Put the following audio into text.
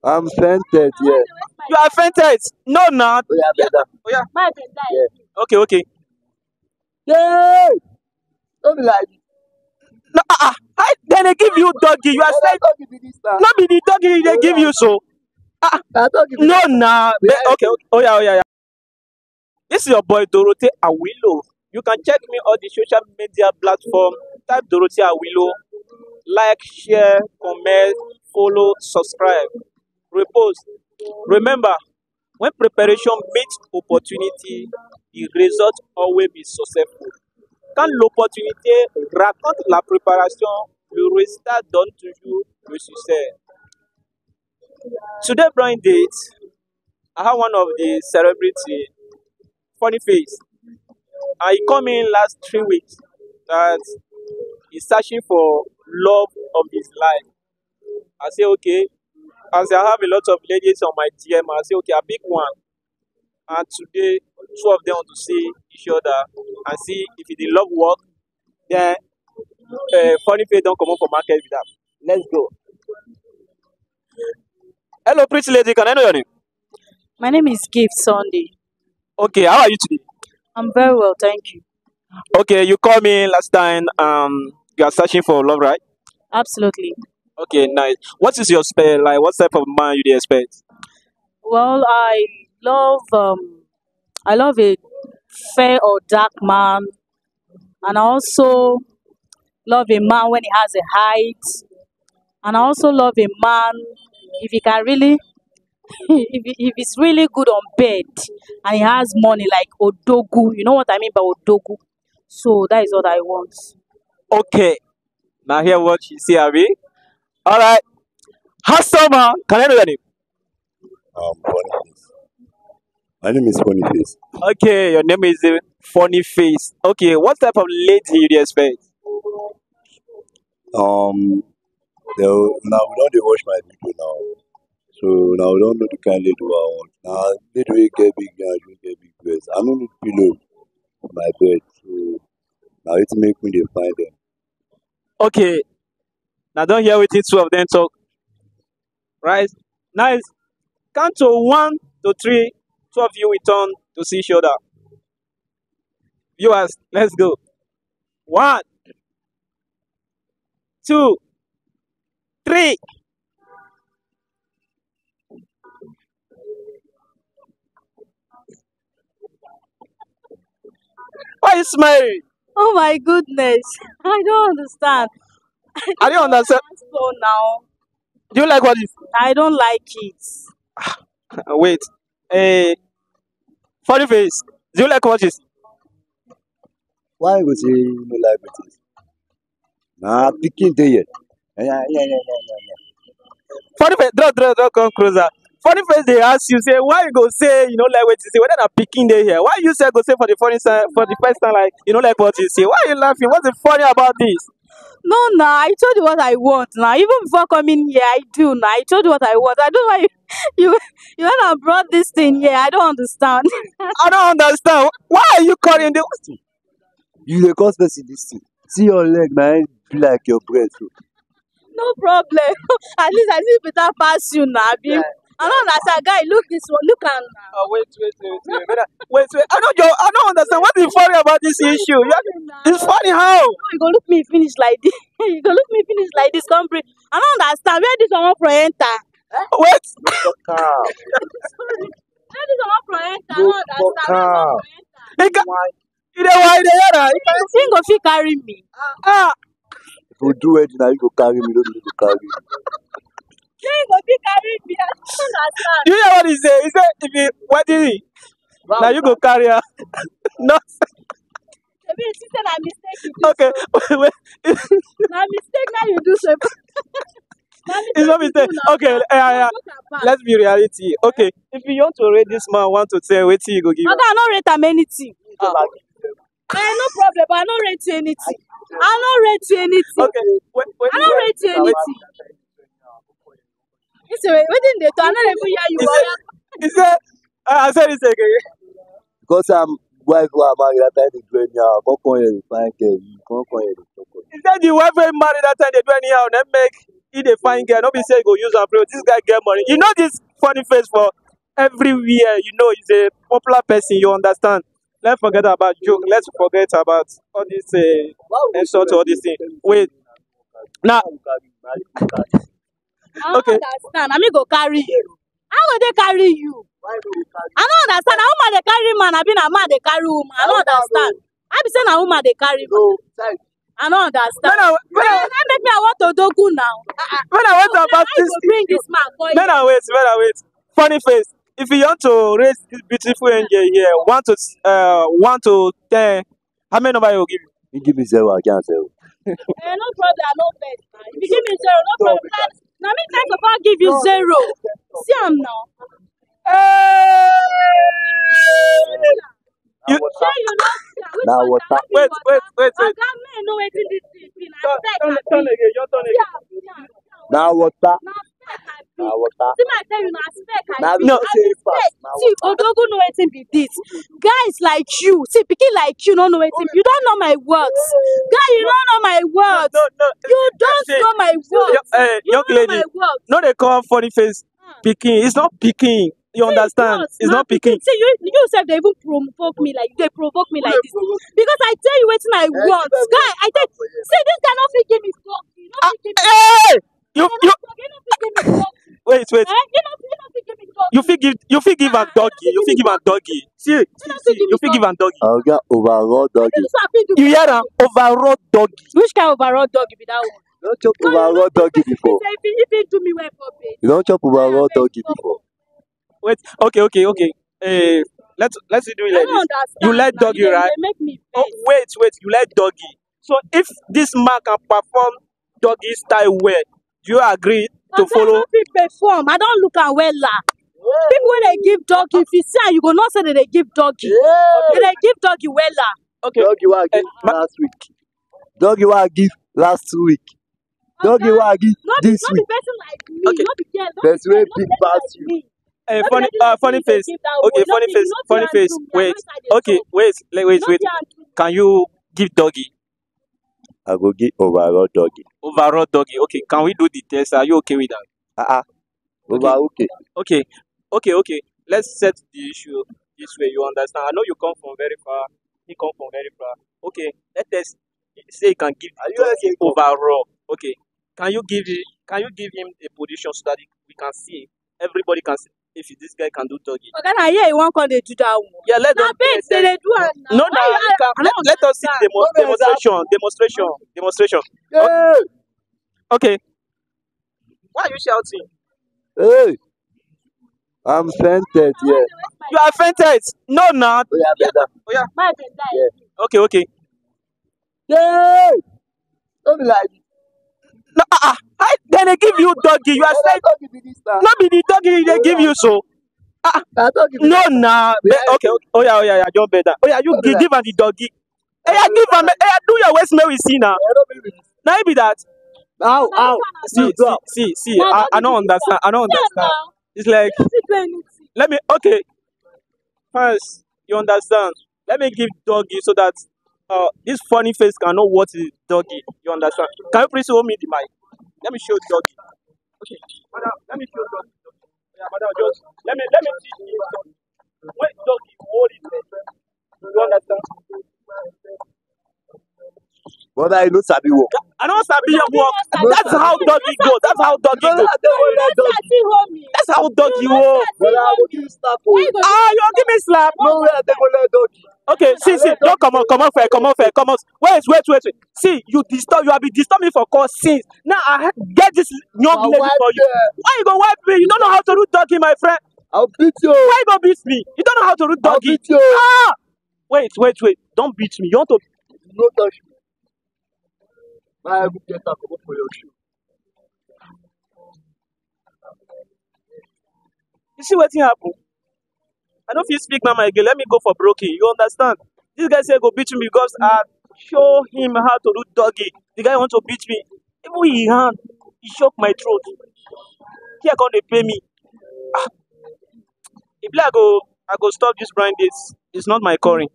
I'm fainted, yeah. You are fainted. No, not. Oh, yeah, Yeah. better. Oh, yeah. Yeah. Okay, okay. Yay! Don't be like this. No, then they give you doggy. You are But I saying thought you be this now. not be the doggy they Oh, give you. yeah. So I thought you be no, that now. nah. Yeah. Okay, okay. Oh yeah, oh yeah, yeah. This is your boy Dorothy Awilo. You can check me on the social media platform. Type Dorothy Awilo. Like, share, comment, follow, subscribe, repost. Remember, when preparation meets opportunity, the result always be successful. Quand l'opportunité raconte la préparation, le résultat donne toujours le succès. Today, blind date, I have one of the celebrity, funny face. And he come in last 3 weeks that he's searching for love of his life. I say, okay. As I have a lot of ladies on my DM, I say, okay, I pick one. And today, two of them want to see each other and see if the love work. Then, funny face don't come up for market with that. Let's go. Hello, pretty lady. Can I know your name? My name is Gift Sunday. Okay, how are you today? I'm very well, thank you. Okay, you called me last time. You are searching for love, right? Absolutely. Okay, nice. What is your spell like? What type of man you dey expect? Well, I love a fair or dark man, and I also love a man when he has a height, and I also love a man if he can really if he's really good on bed and he has money like Odogu. You know what I mean by Odogu? So that is what I want. Okay, now hear what she say, Abi. All right, hustle man. Can I know your name? Boniface. My name is Boniface. Okay, your name is Funny Face. Okay, what type of lady you dey expect? Um, now we don't dey watch my video now. So now we don't know the kind lady wey I want. Now lady wey get big yansh, wey get big breast. I no need pillow for my bed. So now it make me dey find them. Okay, now don't hear wetin two of them talk. Right? Nice. Count to 1 to 3. Two of you will turn to see each other. Viewers, let's go. 1, 2, 3. Why you smiling? Oh my goodness. I don't understand. I don't understand. So now Do you like what is? I don't like it. Wait. Eh, Funny Face. Do you like what is? Why you go say you no like wetin? Nah, pikin dey here. Yeah, yeah, yeah, yeah, yeah, yeah. Funny Face, draw, come closer. Funny Face, they ask you, say, why you go say you don't like what you say? Whether not picking day here. Why you say go say for the funny time, for the first time, like, you don't like what you say? Why are you laughing? What's the funny about this? No, nah, I told you what I want now. Even before coming here, I do now. I told you what I want. I don't know why you wanna brought this thing here. I don't understand. I don't understand. Why are you calling the. You dey cause person dis thing. See your leg na im be like your breast o. No problem. At least I see better pass you now, Abim. I don't understand, guy. Look this one. Look at now. Oh, wait. I don't understand. What is funny about this issue? It's funny how? You go look me finish like this. You go look me finish like this. Come bring. I don't understand where this one from enter. Wait. Fuck am. Where this one from enter? I Go don't understand. fuck Where this am. one from enter? You dey hear that? He go fit carry me. Ah, If you do wedding na you go carry me, no be me go carry you. He go fit carry me. I don't understand. you hear what he say? He say if you wedding, now you go carry her. No. Maybe you say na mistake you do. Okay. Wait. Na mistake now you do so. Na It's not mistake you mistake. do now. Okay. Look at Let's be reality. Okay. If you want to rate this man 1 to 10, wait till you go give. Oga, I no rate am anything. Ah. No problem, but I no rate you anything. I no rate you anything. Okay. Wait. I no rate you anything. You say wetin dey talk? I no dey even hear you. He said, I said this again. Because I'm wife wey I marry that time dey do anyhow, come come here dey find girl, you come here dey talk. He said the wife wey married that time they do anyhow, then make. He dey fine girl, no be say he go use am play. This guy get money. You know this funny face for everywhere. You know he's a popular person. You understand? Let's forget about joke. Let's forget about all this insult, all this thing. Wait, now, I don't okay. understand. I mean, go carry you. How go they carry you? I don't understand. Na woman they carry man, I been a man they carry woman. I don't understand. I be saying a woman they carry man. I don't understand. That make me I want to do good now. When I went about I this, go bring this man for you. when I wait. Funny face. If you want to raise this beautiful angel here, 1 to 10, how many number you will give you? You give me 0, I can't 0. No problem, I no vex. If you give me 0, no problem. Now me first of all give you 0. See am now. You, Sure you know see am. Which Now one what? can I wait. Oga man know wetin this thing be. Na spec I Turn be. again, your turn again. Now what? Na spec I be. Now what? See my tell you na spec I Now be. we No. don't say it fast. Now See, Odogu know wetin be this. Guys like you, see, pikin like you don't know wetin. You don't know my words. Guy, you don't know my words. No. You don't See, know my words. You young don't know lady, my words. no, they call funny face picking. It's not picking. You understand? Yes, It's na not picking. See, you said they even provoke me like they provoke me like this. Because I tell you wetin I want. Guy, I tell see this guy not fit give me fuck. You not fit give me Hey, you you not fit give me fuck. wait. You not fit give me fuck. You fit give am doggy. You fit give am doggy. See. You fit give am doggy. I'll get overall doggy. This one fit do You hear am? Overall doggy. which kind of overall dog be that one? You don't chop overall doggy before. If he do me well for me. You don't chop overall doggy before. Wait. Okay. Let's do it I like don't this. understand. You let now. doggy, They- right? They make me Oh, vex. wait. You let doggy. So if this man can perform doggy style well, do you agree to But follow? I don't fit perform. I don't look am wella. People wey dey give doggy, if you see am, you go know say they give doggy. They dey give doggy wella. Okay. Doggy what I give last week. Doggy what I give last week. Doggy what I give Not this be week. person like me. Okay. Not be girl. There's way big person pass like you. me. Funny, funny face. Okay, funny face. Wait. Okay, wait. Can you give doggy? I go give overall doggy. Overall doggy. Okay, can we do the test? Are you okay with that? Over okay. Okay. Let's set the issue this way. You understand? I know you come from very far. He come from very far. Okay, let us say you can give Are you doggy okay? overall. Okay, can you give him a position so that we can see, everybody can see if this guy can do doggy. Okay, now here you wan come dey do that one. Yeah, let Na them babes dey dey do am now. No, Why you- I don't let us see understand. demonstration. Hey! Okay. Why are you shouting? Hey! I'm fainted, yeah. You are fainted. No, now. Oh, yeah, better. Oh yeah. My bed die. Okay. Hey! Don't be like this. No, then they give you doggy. You are Hey, saying doggy be this now. not be the doggy they give you so. Nah, doggy be No, this now. nah. Yeah. Okay. Oh yeah. Don't better. Oh yeah, you Don't be give am the doggy. Hey, yeah, give am. Hey, do your waist may we see now. I don't believe it. Now it be that. Ow. See. I don't understand. It's like, let me. Okay. First, you understand. Let me give doggy so that this funny face can know what is doggy. You understand? Can you please hold me the mic? Let me show doggy. Okay, madam, let me show doggy. Yeah, madam, just let me teach you doggy. When doggy hold it, you understand? But I know Sabi walk. I don't sabi your work. That's how doggy go. That's how doggy go. That's how doggy walk. But I will give you slap for it. You give me slap. No way I take one doggy. Okay, see, don't come on fair. Wait. See, you have been disturbing me for cause since. Now I get this young lady for you. Why you go wipe me? You don't know how to do doggy, my friend. I'll beat you. Why you go beat me? You don't know how to do I'll doggy. beat you. Wait. Don't beat me. You want to? No touch me. My good get up for your shoe. You see what happen? I don't feel speak now, my girl. Let me go for broken. You understand? This guy say go beat me because I show him how to do doggy. The guy want to beat me. Even he hand, he shook my throat. Here come they pay me. If I go stop this blind dates. It's not my calling.